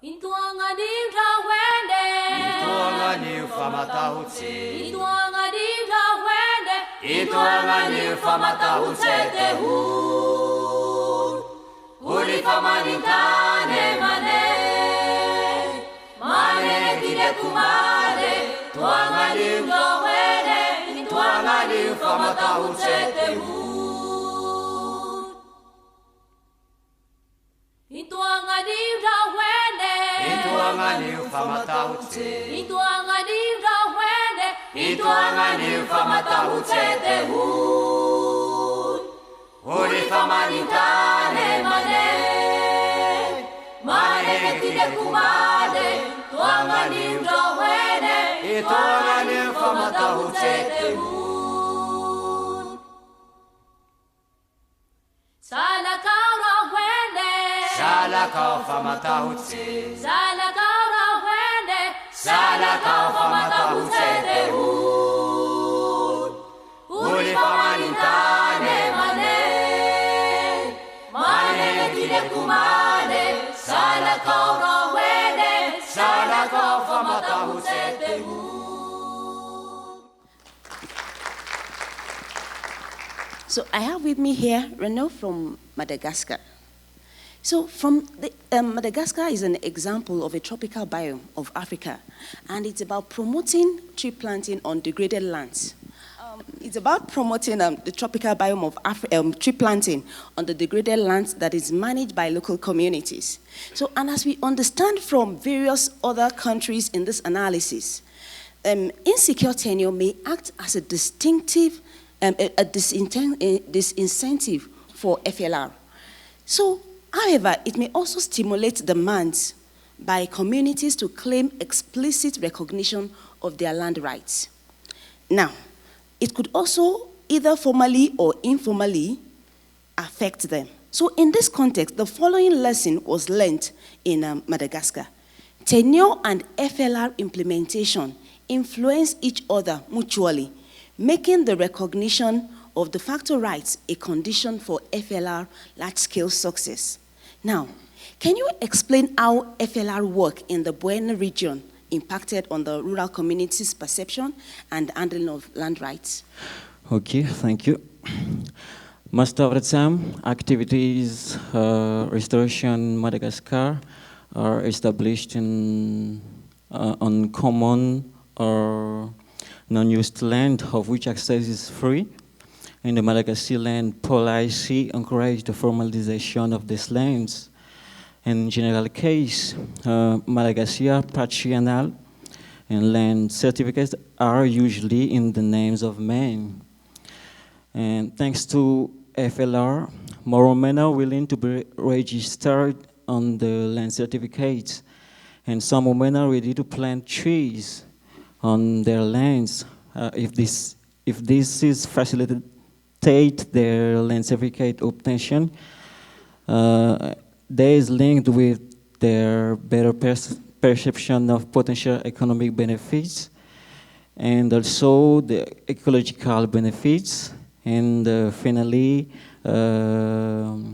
Intuanga divra wende. Intuanga ni ufamatahutse. Intuanga divra wende. Intuanga ni ufamatahutse tehu. Uri famanitane mane. Mane tire kumare. Tuanga divra wende. Intuanga ni ufamatahutse tehu. Intuanga divra wende. Intuanga ni ufamatahutse. Intuanga divra wende. Intuanga ni ufamatahutse tehu. Uri famanitane mane. Mane tire kumare. Tuanga divra wende. Intuanga ni ufamatahutse tehu. Sala kaura wende. Sala kaufamatahutse. Sala kaura wende. Sala kaufamatahutse tehu. Uri famanitane mane. Mane tire kumare. Sala kaura wende. Sala kaufamatahutse tehu. So I have with me here Renaud from Madagascar. So Madagascar is an example of a tropical biome of Africa, and it's about promoting tree planting on degraded lands. It's about promoting the tropical biome of tree planting on the degraded lands that is managed by local communities. So, and as we understand from various other countries in this analysis, insecure tenure may act as a distinctive disincentive for FLR. So, however, it may also stimulate demands by communities to claim explicit recognition of their land rights. Now, it could also either formally or informally affect them. So in this context, the following lesson was learned in Madagascar. Tenure and FLR implementation influence each other mutually, making the recognition of de facto rights a condition for FLR large-scale success. Now, can you explain how FLR work in the Bonn region impacted on the rural community's perception and handling of land rights? Okay, thank you. Most of the time, activities restoration Madagascar are established on common or non-used land of which access is free. In the Madagascar land policy encourages the formalization of these lands. In general case, Madagascar patrional and land certificates are usually in the names of men. And thanks to FLR, more women are willing to be registered on the land certificates, and some women are ready to plant trees on their lands if this is facilitate their land certificate obtention. There is linked with their better perception of potential economic benefits, and also the ecological benefits, and finally the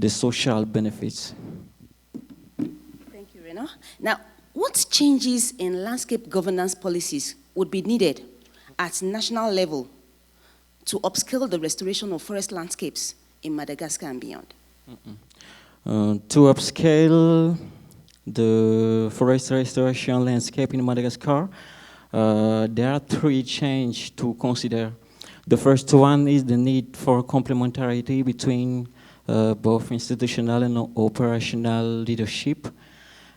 social benefits. Thank you, Renaud. Now, what changes in landscape governance policies would be needed at national level to upscale the restoration of forest landscapes in Madagascar and beyond? To upscale the forest restoration landscape in Madagascar, there are three changes to consider. The first one is the need for complementarity between both institutional and operational leadership.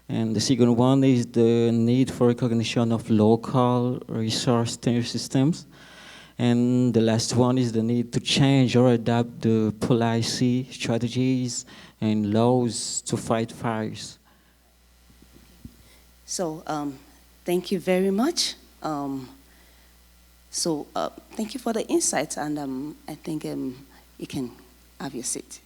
And the second one is the need for recognition of local resource tenure systems. And the last one is the need to change or adapt the policy, strategies, and laws to fight fires. So, thank you very much. Thank you for the insights, and I think you can have your seat.